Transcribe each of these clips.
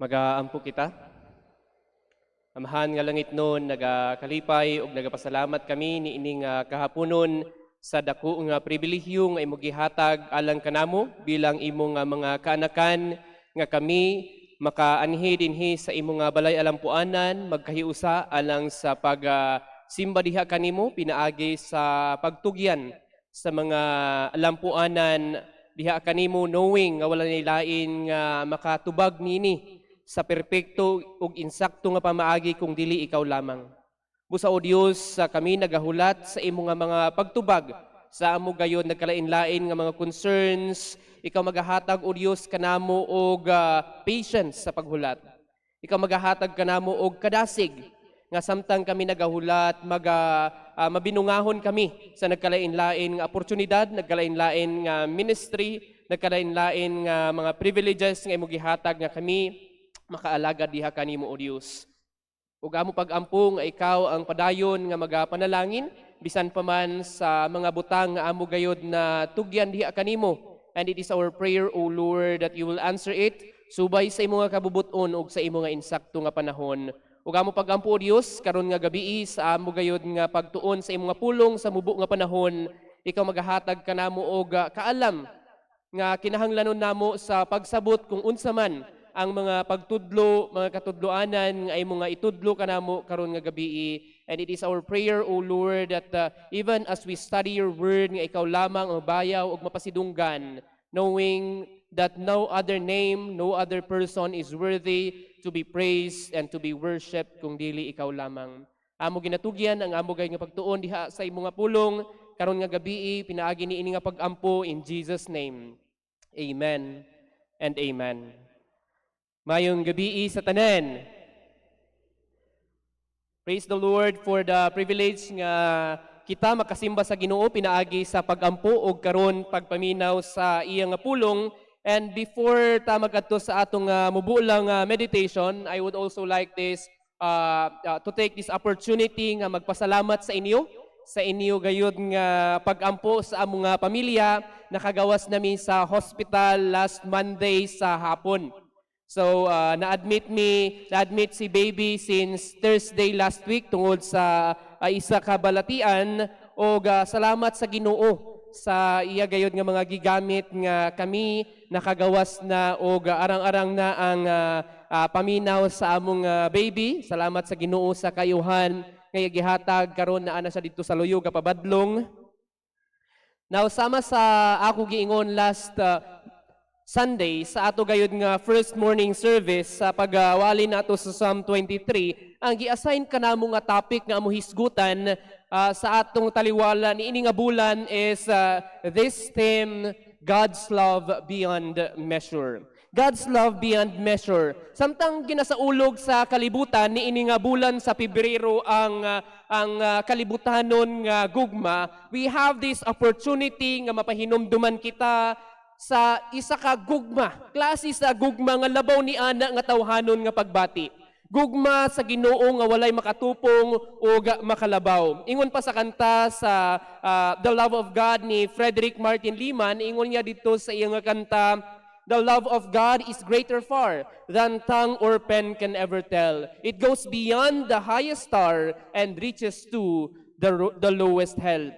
Magaampo kita. Amahan nga langit noon, nagakalipay ug nagapasalamat kami ni ining kahaponon sa dako nga pribilehyo nga imo gihatag alang kanamo bilang imo nga mga kaanakan nga kami makaanhi dinhi sa imo nga balay alampuanan magkahiusa alang sa simba diha kanimo pinaagi sa pagtugyan sa mga alampuanan diha kanimo knowing nga wala ni lain nga makatubag nini sa perpekto ug insakto nga pamaagi kung dili ikaw lamang. Busa o Dios sa kami nagahulat sa imo nga mga pagtubag sa amo gayon nagkalain-lain nga mga concerns, ikaw magahatag o Dios kanamo og patience sa paghulat. Ikaw magahatag kanamo og kadasig nga samtang kami nagahulat mabinungahon kami sa nagkalain-lain nga oportunidad, nagkalain-lain nga ministry, nagkalain-lain nga mga privileges nga imo gihatag nga kami makaalaga diha kanimo o Dios. Ug amo pag-ampo nga ikaw ang padayon nga magapanalangin bisan pa man sa mga butang nga amo gayod na tugyan diha kanimo. And it is our prayer, O Lord, that you will answer it subay sa imo nga kabubuton ug sa imo nga insakto nga panahon. Ug amo pag-ampo o Dios karon nga gabii sa amo gayod nga pagtuon sa imo nga pulong sa mubo nga panahon, ikaw magahatag kanamo og kaalam nga kinahanglanon namo sa pagsabot kung unsa man ang mga pagtudlo, mga katudloanan nga imo nga itudlo kanamo karon nga gabii. And it is our prayer, O Lord, that even as we study your word nga ikaw lamang ang bayaw ug mapasidunggan, knowing that no other name, no other person is worthy to be praised and to be worshipped kung dili ikaw lamang. Amo ginatugyan ang amo gay nga pagtuon diha sa imo nga pulong karon nga gabii pinaagi ni ini nga pag-ampo in Jesus name. Amen and amen. Mayong gabi sa tanan. Praise the Lord for the privilege nga kita makasimba sa Ginoo pinaagi sa pag-ampo ug karon pagpaminaw sa iyang pulong. And before ta magadto sa atong mubulang meditation, I would also like to take this opportunity nga magpasalamat sa inyo gayud nga pag-ampo sa among pamilya. Nakagawas nami sa hospital last Monday sa hapon. So, na-admit si baby since Thursday last week tungod sa isa ka balatian o salamat sa Ginoo sa iya gayod nga mga gigamit nga kami nakagawas na o arang-arang na ang paminaw sa among baby. Salamat sa Ginoo sa kayuhan nga gihatag karon na ana siya dito sa Loyo Pabadlong. Now, sama sa ako giingon last Sunday sa ato gayud nga first morning service sa pagawali nato sa Psalm 23, ang gi-assign kanamo nga topic nga amo hisgutan sa atong taliwala niini nga bulan is this theme, God's love beyond measure. God's love beyond measure. Samtang ginasaulog sa kalibutan niini nga bulan sa Pebrero ang kalibutanon nga gugma, we have this opportunity nga mapahinumduman kita sa isa ka gugma, klase sa gugma nga labaw ni ana nga tawhanon nga pagbati. Gugma sa Ginoo nga walay makatupong o makalabaw. Ingon pa sa kanta sa The Love of God ni Frederick Martin Lehman, ingon niya dito sa iyang kanta, the love of God is greater far than tongue or pen can ever tell. It goes beyond the highest star and reaches to the lowest hell.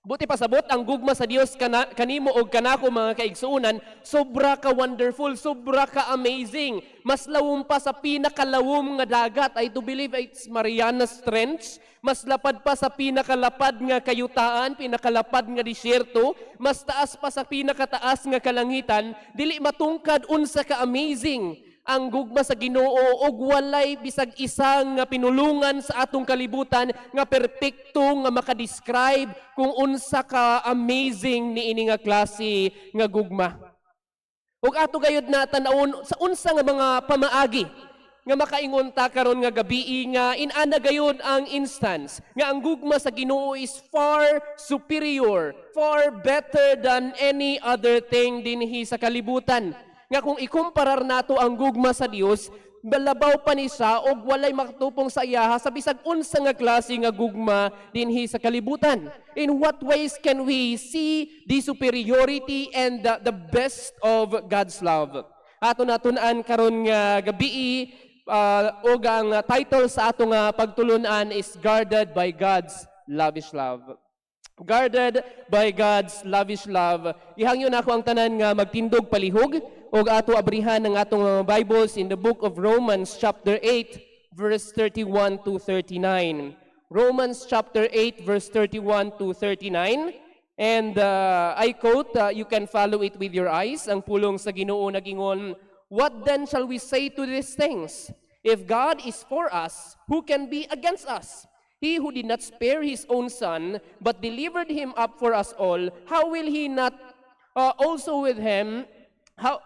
Buti pasabot ang gugma sa Dios kanimo og kanako mga kaigsuunan, sobra ka wonderful, sobra ka amazing. Mas lawom pa sa pinakalawom nga dagat. I do believe it's Marianas Trench. Mas lapad pa sa pinakalapad nga kayutaan, pinakalapad nga disyerto, mas taas pa sa pinakataas nga kalangitan, dili matungkad unsa ka amazing ang gugma sa Ginoo og walay bisag isang nga pinulungan sa atong kalibutan nga perpekto nga makadescribe kung unsa ka amazing niini nga klase nga gugma. Ug ato gayud na tan-awon sa unsa nga mga pamaagi nga makaingon ta karon nga gabii nga inana gayud ang instance nga ang gugma sa Ginoo is far superior, far better than any other thing dinhi sa kalibutan. Nga kung ikumparar nato ang gugma sa Dios, balabaw pa ni siya og walay makatupong sa iyaha sa bisag unsa nga klase nga gugma dinhi sa kalibutan. In what ways can we see the superiority and the best of God's love? ato natun-an karon nga gabi o ang title sa atong pagtulunan is Guarded by God's Lavish Love. Guarded by God's lavish love. Ihangyo na ako ang tanan nga magtindog palihog o ato abrihan ng atong Bibles in the book of Romans chapter 8 verse 31 to 39. Romans chapter 8 verse 31 to 39. And I quote, you can follow it with your eyes. Ang pulong sa Ginoo nagingon, "What then shall we say to these things? If God is for us, who can be against us? He who did not spare his own son, but delivered him up for us all, how will he not also with him, how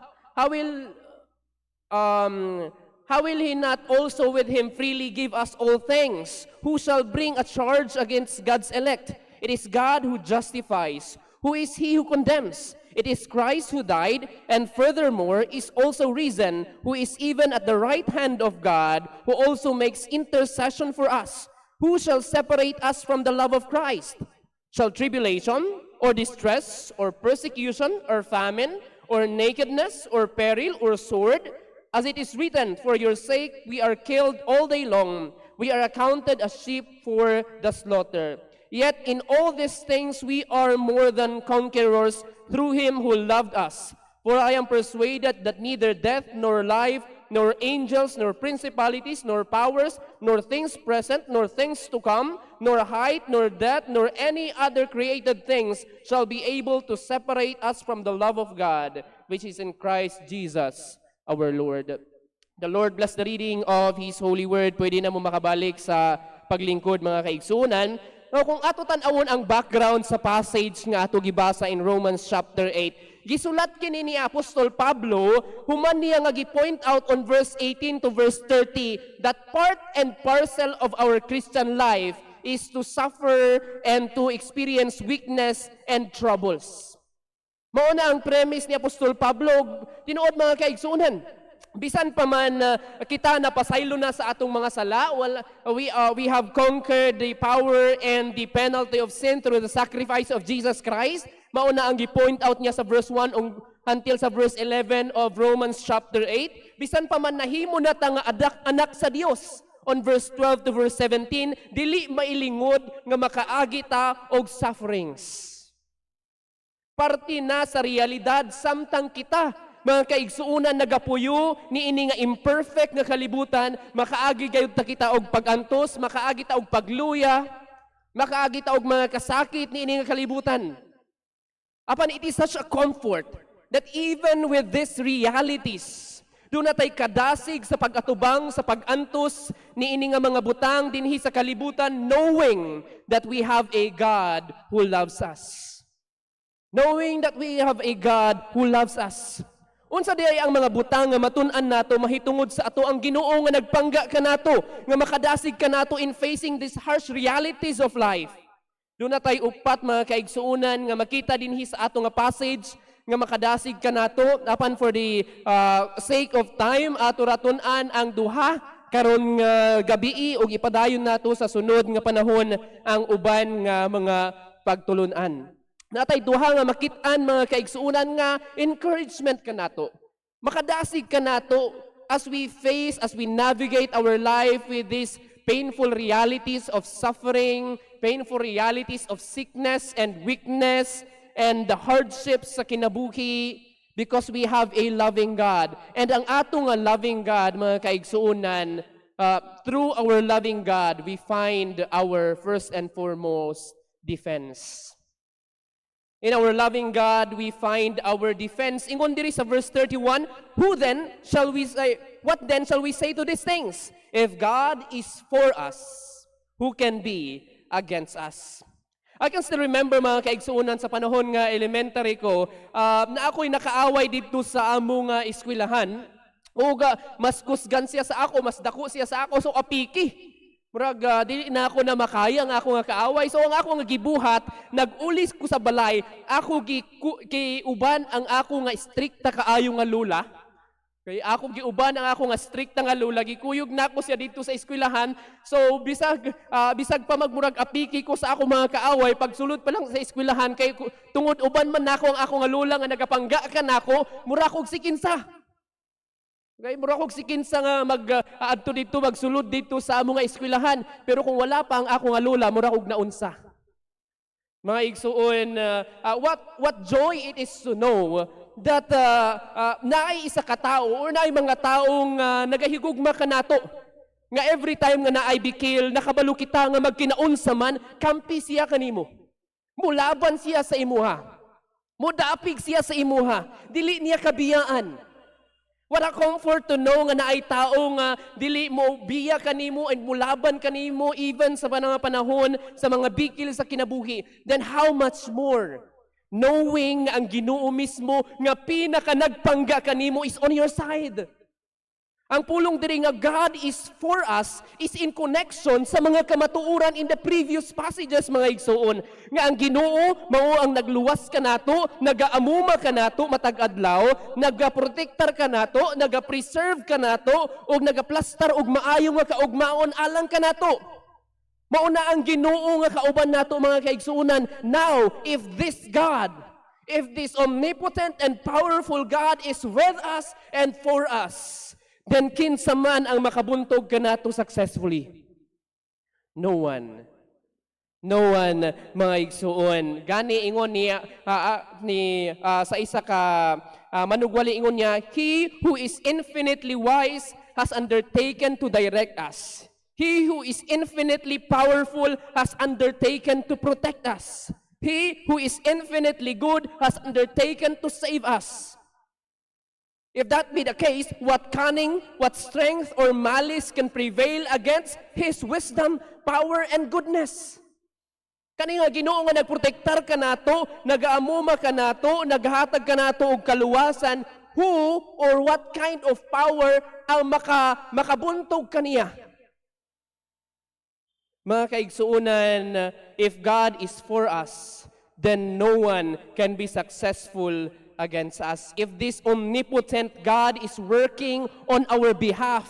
will he not also with him freely give us all things? Who shall bring a charge against God's elect? It is God who justifies. Who is he who condemns? It is Christ who died, and furthermore is also risen, who is even at the right hand of God, who also makes intercession for us. Who shall separate us from the love of Christ? Shall tribulation, or distress, or persecution, or famine, or nakedness, or peril, or sword? As it is written, for your sake we are killed all day long. We are accounted as sheep for the slaughter. Yet in all these things we are more than conquerors through him who loved us. For I am persuaded that neither death nor life, nor angels, nor principalities, nor powers, nor things present, nor things to come, nor height, nor depth, nor any other created things shall be able to separate us from the love of God, which is in Christ Jesus our Lord." The Lord bless the reading of His holy word. Pwede na mo makabalik sa paglingkod, mga kaigsunan. Now, kung ato tan-awon ang background sa passage nga ato gibasa in Romans chapter 8, gisulat kini ni Apostol Pablo, human niya nga gi-point out on verse 18 to verse 30 that part and parcel of our Christian life is to suffer and to experience weakness and troubles. Mao na ang premise ni Apostol Pablo, tinuod mga kaigsunan. Bisan pa man kita napasaylo na sa atong mga sala, we have conquered the power and the penalty of sin through the sacrifice of Jesus Christ. Mauna ang gi-point out niya sa verse 1 until sa verse 11 of Romans chapter 8. Bisan pa man nahimo na ta nga anak sa Dios. On verse 12 to verse 17, dili mailingod nga makaagi ta og sufferings. Parte na sa realidad samtang kita mga kaigsuunan nagapuyo ni ini nga imperfect nga kalibutan, makaagi gayud ta kita og pagantos, makaagi ta og pagluya, makaagi ta og mga kasakit ni ini nga kalibutan. Apan it is such a comfort that even with these realities, doon na tay kadasig sa pagatubang, sa pagantos ni ini nga mga butang dinhi sa kalibutan, knowing that we have a God who loves us. Knowing that we have a God who loves us. Unsa di ay ang mga butang nga matun-an nato mahitungod sa ato ang Ginoo nga nagpangga kanato nga makadasig kanato in facing these harsh realities of life. Doon na tayo upat mga kaigsuunan nga makita dinhi sa ato nga passage nga makadasig kanato. Apan for the sake of time ato ratun-an ang duha karon nga gabi ug ipadayon nato sa sunod nga panahon ang uban nga mga pagtulun-an. Natay duha nga makit-an mga kaigsuunan nga encouragement kanato. Makadasig kanato as we face, as we navigate our life with these painful realities of suffering, painful realities of sickness and weakness, and the hardships sa kinabuhi, because we have a loving God. And ang ato nga loving God, mga kaigsuunan, through our loving God, we find our first and foremost defense. In our loving God, we find our defense. Ingon diri sa verse 31, what then shall we say to these things? If God is for us, who can be against us? I can still remember mga kaigsuunan sa panahon nga elementary ko, na ako'y nakaaway dito sa among eskwelahan. Uga, mas kusgan siya sa ako, mas dako siya sa ako, so apiki. Murag, dili na ako na makaya ang ako nga kaaway. So ang ako nga gibuhat, nag-ulis ko sa balay, ako giuban ang ako nga strikta kaayo nga lula. Kaya ako giuban ang ako nga strikta nga lula, gikuyog na ako siya dito sa eskwelahan. So bisag pa magmurag apiki ko sa ako mga kaaway, pagsulod pa lang sa eskwelahan, kay tungod uban man nako ang ako nga lula nga nagapangga ka nako, mura kog sikinsa. Kay mura kog si kinsa nga adto dito magsulod dito sa among nga eskwelahan, pero kung wala pa ang ako nga lola, mura kog naunsa. Mga igsuon, what joy it is to know that naay isa ka tao or naay mga taong nagahigugma kanato nga every time nga naay bikil nakabalo kita nga magkinaunsa man kampi siya kanimo. Mulaban siya sa imuha. Mudapig siya sa imuha. Dili niya kabiyaan. Wala comfort to know nga naay taong dili mo biya kanimo and mulaban kanimo even sa mga panahon sa mga bikil sa kinabuhi. Then how much more knowing ang Ginoo mismo nga pinaka nagpangga kanimo is on your side. Ang pulong diri nga God is for us is in connection sa mga kamatuoran in the previous passages mga igsoon. Nga ang Ginoo mao ang nagluwas kanato, nagaamuma kanato matag adlaw, nagaprotektar kanato, nagapreserve kanato ug nagaplastar og maayo nga kaugmaon alang kanato. Mao na ang Ginoo nga kauban nato mga kaigsuonan. Now, if this God, if this omnipotent and powerful God is with us and for us, then kinsa man ang makabuntog kanato successfully? No one. No one, mga igsuon. Gani ingon niya sa isa ka manugwali ingon niya, He who is infinitely wise has undertaken to direct us. He who is infinitely powerful has undertaken to protect us. He who is infinitely good has undertaken to save us. If that be the case, what cunning, what strength or malice can prevail against His wisdom, power, and goodness? Kani nga Ginoo nga nagprotektar kanato, nagaamuma kanato, naghatag kanato og kaluwasan, who or what kind of power ang makabuntog kaniya? Mga kaigsuunan, if God is for us, then no one can be successful against us. If this omnipotent God is working on our behalf,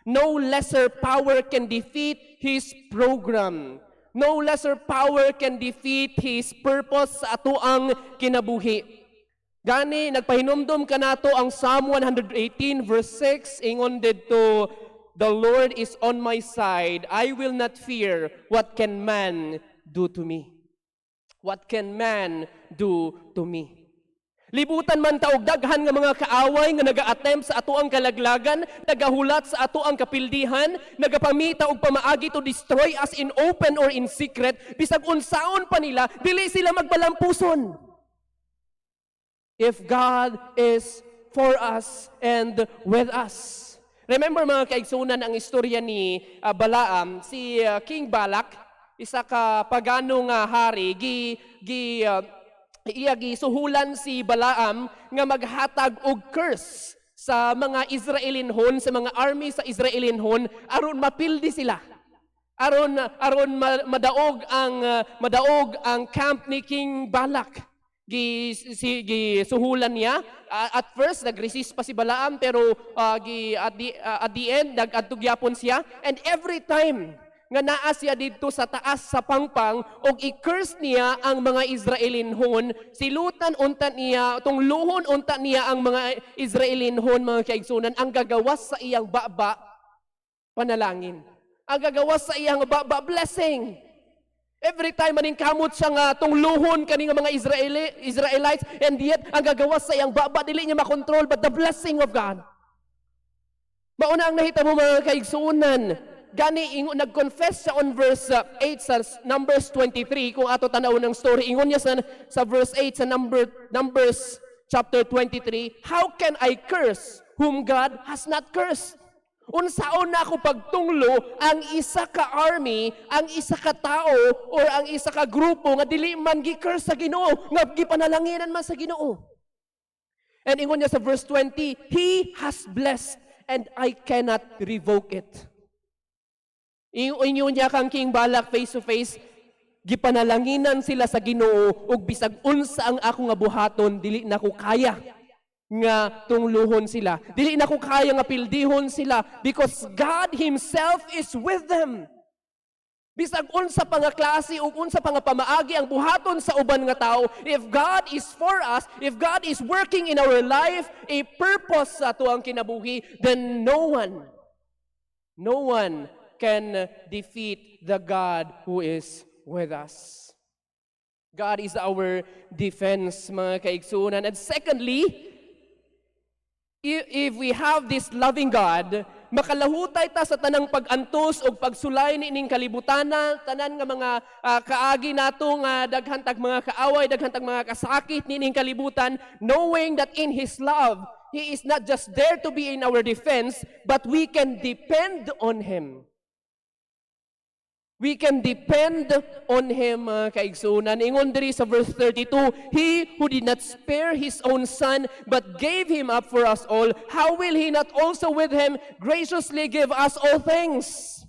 no lesser power can defeat His program. No lesser power can defeat His purpose sa atoang kinabuhi. Gani, nagpahinumdum ka nato ang Psalm 118 verse 6, ingon dito, the Lord is on my side, I will not fear, what can man do to me? What can man do to me? Libutan man taog daghan nga mga kaaway nga naga-attempt sa ato ang kalaglagan, nagahulat sa ato ang kapildihan, nagapamita og pamaagi to destroy us in open or in secret, bisag unsaon pa nila, dili sila magbalampuson. If God is for us and with us. Remember mga kaigsunan ang istorya ni Balaam, si King Balak, isa ka paganong hari, suhulan si Balaam nga maghatag og curse sa mga Israelinhon, sa mga army sa Israelinhon aron mapildi sila. Aron madaog ang camp ni King Balak. Suhulan niya. At first nagresist pa si Balaam pero at the end nag-adtog yapon siya, and every time nga naa siya dito sa taas sa pangpang og i-curse niya ang mga Israelinhon, silutan unta niya, tungluhon unta niya ang mga Israelinhon, mga kaigsunan, ang gagawas sa iyang baba, panalangin. Ang gagawas sa iyang baba, blessing. Every time maning kamot siya nga tungluhon kaning mga Israelites, and yet ang gagawas sa iyang baba, dili niya makontrol, but the blessing of God. Mauna ang nahita mo mga kaigsunan, gani nag-confess siya on verse 8 sa Numbers 23, kung ato tanaw ng story, ingon niya sa verse 8 sa Numbers chapter 23, how can I curse whom God has not cursed? Unsaon na ako pagtunglo ang isa ka army, ang isa ka tao, or ang isa ka grupo nga dili man gi-curse sa Ginoo, nga gipanalanginan man sa Ginoo. And ingon niya sa verse 20, He has blessed and I cannot revoke it. Ingon niya kang King Balak face to face, gipanalanginan sila sa Ginoo ug bisag unsa ang ako nga buhaton, dili na ko kaya nga tungluhon sila. Dili na ko kaya nga pildihon sila because God Himself is with them. Bisag unsa pa nga klase ug unsa pa nga pamaagi ang buhaton sa uban nga tao, if God is for us, if God is working in our life, a purpose sa ato ang kinabuhi, then no one can defeat the God who is with us. God is our defense, mga kaigsunan. And secondly, if we have this loving God, makalahutay ta sa tanang pag-antos o pagsulay niining kalibutana, tanan nga mga kaagi nato nga daghantag mga kaaway, daghantag mga kasakit niining kalibutan, knowing that in His love, He is not just there to be in our defense, but we can depend on Him. We can depend on Him, kaigsunan. Ingon diri sa verse 32, He who did not spare His own Son, but gave Him up for us all, how will He not also with Him graciously give us all things?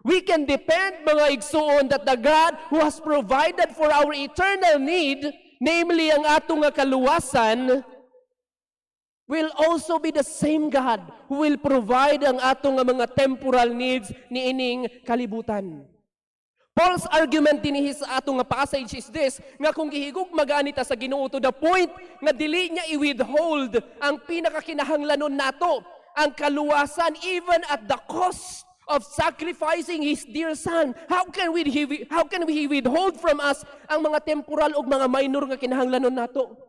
We can depend, mga igsuon, that the God who has provided for our eternal need, namely ang atong kaluwasan, will also be the same God who will provide ang atong mga temporal needs niining kalibutan. Paul's argument dinhi sa atong passage is this, nga kung gihigugma ganita sa Ginoo to the point nga dili niya i-withhold ang pinakakinahanglanon nato, ang kaluwasan even at the cost of sacrificing His dear Son. How can we withhold from us ang mga temporal ug mga minor nga kinahanglanon nato?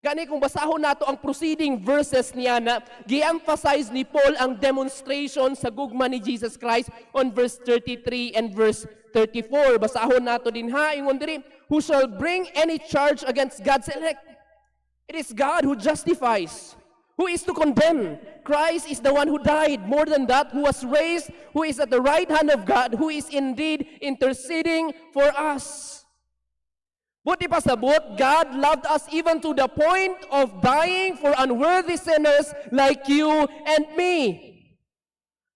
Gani kung basahon nato ang preceding verses niya na gi-emphasize ni Paul ang demonstration sa gugma ni Jesus Christ on verse 33 and verse 34. Basahon nato din ha, ingon diri, who shall bring any charge against God's elect? It is God who justifies. Who is to condemn? Christ is the one who died. More than that, who was raised, who is at the right hand of God, who is indeed interceding for us. Buti pa sabot, God loved us even to the point of dying for unworthy sinners like you and me.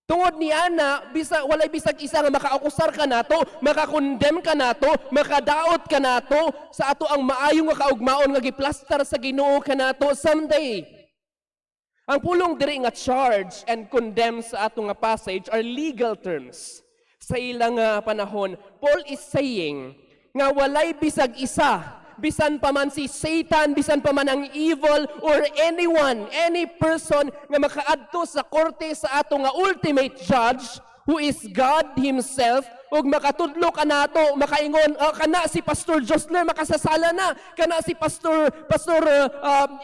Tungod ni ana, walay bisag isa nga makaakusar ka nato, makakondem ka nato, makadaot ka nato, sa ato ang maayong nga kaugmaon nga giplastar sa Ginoo ka nato someday. Ang pulong diri nga charge and condemn sa ato nga passage are legal terms. Sa ilang panahon, Paul is saying nga walay bisag isa, bisan pa man si Satan, bisan pa man ang evil, or anyone, any person nga makaadto sa korte sa ato nga ultimate judge, who is God Himself, ug makatudlo ka nato, makaingon, kana si Pastor Josler makasasala na, kana si Pastor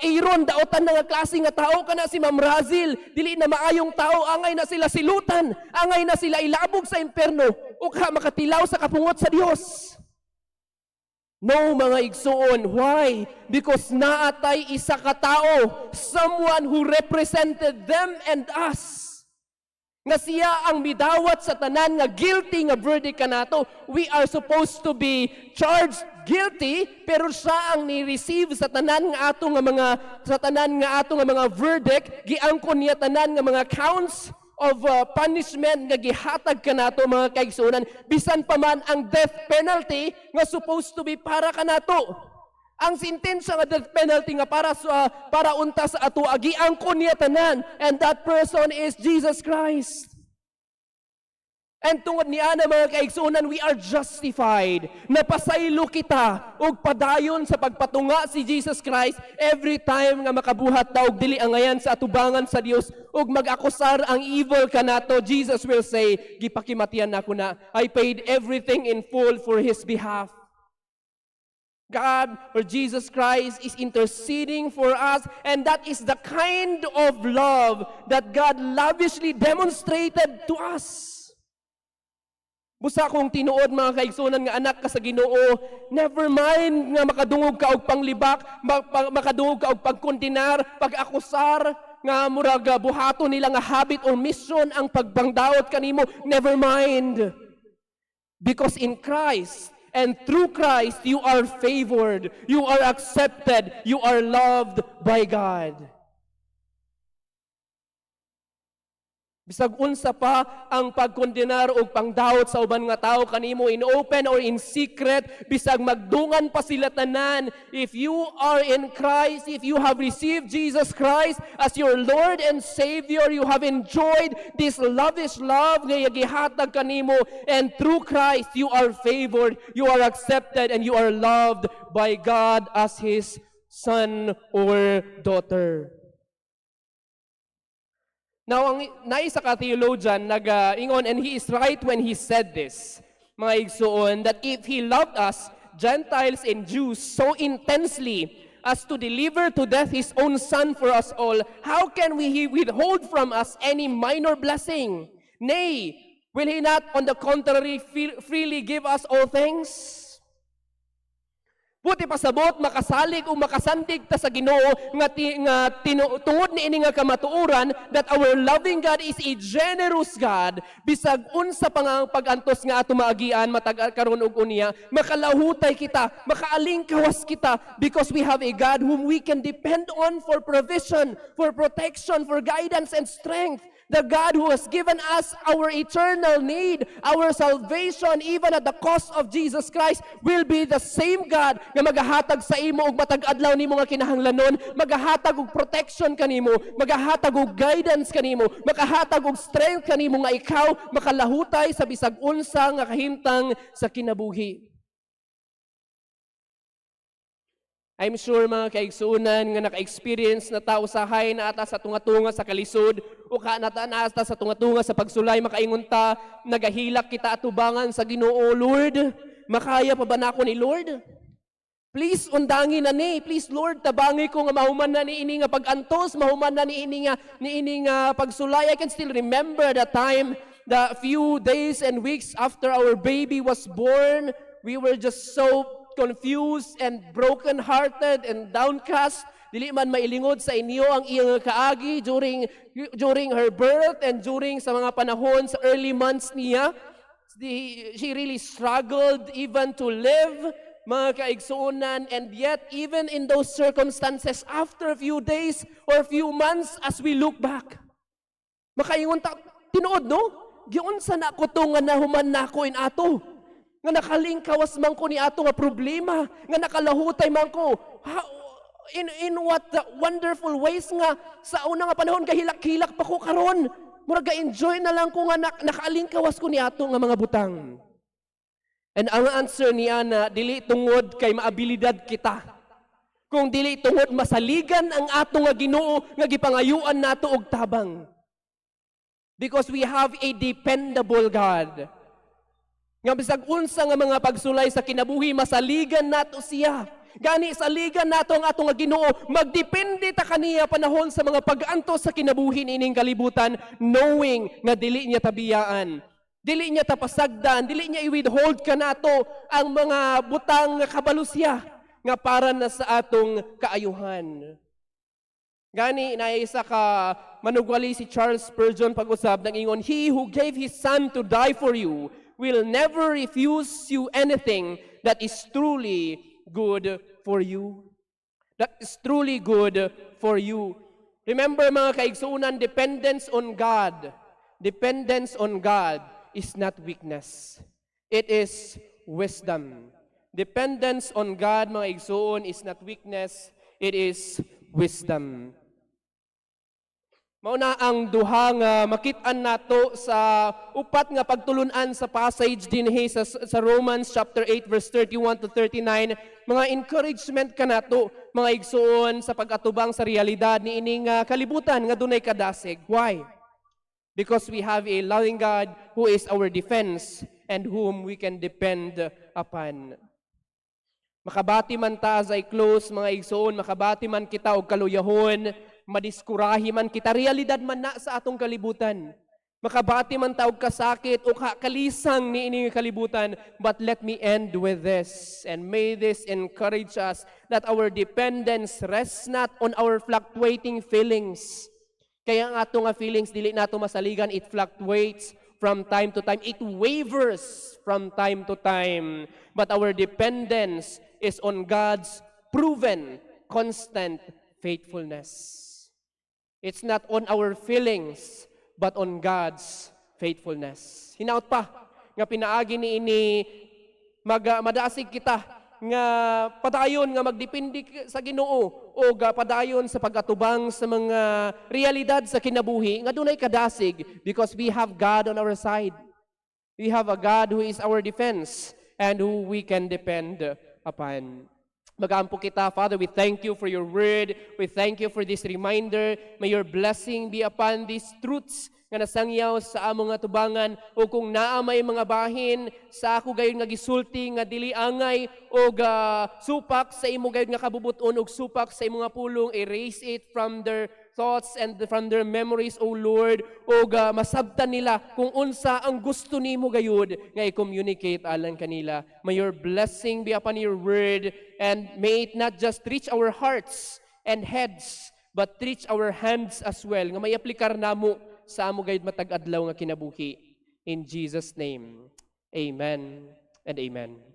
Aaron, daotan na nga klase nga tao, kana si Ma'am Razil, dili na maayong tao, angay na sila silutan, angay na sila ilabog sa imperno, ug makatilaw sa kapungot sa Dios. No, mga igsuon. Why? Because naatay isa ka tao, someone who represented them and us. Nga siya ang midawat sa tanan nga guilty nga verdict kanato. We are supposed to be charged guilty, pero siya ang ni-receive sa tanan nga ato nga mga verdict, giangkon niya tanan nga mga counts of punishment nga gihatag kanato, mga kaigsunan, bisan pa man ang death penalty nga supposed to be para kanato. Ang sentensya nga death penalty nga para unta sa ato, giangkon niya tanan, and that person is Jesus Christ. And tungod ni ana, mga kaigsunan, we are justified. Napasaylo kita og padayon sa pagpatunga si Jesus Christ every time nga makabuhat ta og dili angayan sa atubangan sa Dios ug mag-akusar ang evil kanato. Jesus will say, gipakimatian nako na, I paid everything in full for His behalf. God, or Jesus Christ, is interceding for us, and that is the kind of love that God lavishly demonstrated to us. Busa kong tinuod, mga kaigsunan, nga anak ka sa Ginoo, never mind nga makadungog ka og panglibak, makadungog ka og pagkondenar, pag-akusar, nga murag buhaton nila nga habit or mission ang pagbangdaot kanimo, never mind. Because in Christ and through Christ, you are favored, you are accepted, you are loved by God. Bisag unsa pa ang pagkondenar o pangdawat sa uban nga tao kanimo in open or in secret, bisag magdungan pa sila tanan. If you are in Christ, if you have received Jesus Christ as your Lord and Savior, you have enjoyed this lavish love nga gihatag kanimo, and through Christ you are favored, you are accepted, and you are loved by God as His son or daughter. Now, ang naisa ka theologian nag-ingon, and he is right when he said this, mga igsoon, that if He loved us, Gentiles and Jews, so intensely as to deliver to death His own Son for us all, how can He withhold from us any minor blessing? Nay, will He not, on the contrary, freely give us all things? Buti pasabot, makasalig o makasandig ta sa Ginoo nga tungod ni ini nga kamatuoran that our loving God is a generous God. Bisag unsa pa nga pag-antos nga ato maagian matag karon og unya, makalahutay kita, makaalingkawas kita, because we have a God whom we can depend on for provision, for protection, for guidance and strength. The God who has given us our eternal need, our salvation, even at the cost of Jesus Christ, will be the same God nga magahatag sa imo og matag adlaw nimo nga kinahanglanon, magahatag og protection kanimo, magahatag og guidance kanimo, magahatag og strength kanimo nga ikaw makalahutay sa bisag unsa nga kahimtang sa kinabuhi. I'm sure mga kaigsuunan nga naka-experience na tao sahay na ata sa tunga-tunga sa kalisod o kanata na ata sa tunga-tunga sa pagsulay, makaingon ta, nagahilak kita atubangan sa Ginoo. Lord, makaya pa ba na ako ni Lord? Please undangin na ni, please Lord, tabangi ko nga mahuman na ni ini nga pag-antos, mahuman na ni ini nga pagsulay. I can still remember the time, the few days and weeks after our baby was born, we were just so confused and broken-hearted and downcast. Dili man mailingod sa inyo ang iyang kaagi during her birth and during sa mga panahon sa early months niya. She really struggled even to live, mga kaigsuunan, and yet even in those circumstances, after a few days or a few months, as we look back, makaingon ta, tinuod no? Giunsa na ko to nga nahuman na ko in ato. Nga nakalingkawas man ko ni ato nga problema, nga nakalahutay man ko. In what wonderful ways nga sa una nga panahon kahilak-hilak pa ko karon. Mura ga-enjoy na lang ko nga nakalingkawas ko ni ato nga mga butang. And ang answer niya na dili tungod kay maabilidad kita. Kung dili tungod masaligan ang ato nga Ginoo nga gipangayuan nato og tabang. Because we have a dependable God. Nga bisag unsa nga mga pagsulay sa kinabuhi, masaligan nato siya. Gani saligan nato ang atong nga Ginoo, magdepende ta kaniya panahon sa mga pag-antos sa kinabuhi ining kalibutan, knowing nga dili niya tabiyaan, dili niya tapasagdan, dili niya i-withhold ka nato ang mga butang nga kabalo siya nga para na sa atong kaayuhan. Gani na isa ka manugwali si Charles Spurgeon pag-usab nang ingon, He who gave His Son to die for you will never refuse you anything that is truly good for you. That is truly good for you. Remember mga kaigsuunan, dependence on God is not weakness. It is wisdom. Dependence on God, mga igsuon, is not weakness. It is wisdom. Mauna ang duha nga makit-an nato sa upat nga pagtulunan sa passage dinhi sa Romans chapter 8 verse 31 to 39, mga encouragement kanato mga igsuon sa pag-atubang sa realidad ni ining kalibutan nga dunay kadasig. Why? Because we have a loving God who is our defense and whom we can depend upon. Makabati man ta as I close mga igsuon, makabati man kita og kaluyahon, madiskurahi man kita, realidad man na sa atong kalibutan. Makabati man tawag kasakit o kalisang ni ining kalibutan. But let me end with this, and may this encourage us that our dependence rests not on our fluctuating feelings. Kaya ang atong feelings, dili nato masaligan, it fluctuates from time to time. It wavers from time to time. But our dependence is on God's proven, constant faithfulness. It's not on our feelings, but on God's faithfulness. Hinaot pa nga pinaagi ni ini madasig kita nga padayon nga magdepende sa Ginoo o padayon sa pagatubang sa mga realidad sa kinabuhi nga dunay kadasig because we have God on our side. We have a God who is our defense and who we can depend upon. Magampo kita, Father, we thank you for your word. We thank you for this reminder. May your blessing be upon these truths nga nasangyaw sa among nga tubangan o kung naa may mga bahin sa ako gayon nga gisulti nga dili angay o supak sa imo gayon nga kabubuton og supak sa imo nga pulong, erase it from their thoughts and from their memories, O Lord, o masabtan nila kung unsa ang gusto nimo gayud nga i-communicate alang kanila. May your blessing be upon your word and may it not just reach our hearts and heads but reach our hands as well nga may aplikar namo sa amo gayud matag adlaw nga kinabuhi. In Jesus' name, amen and amen.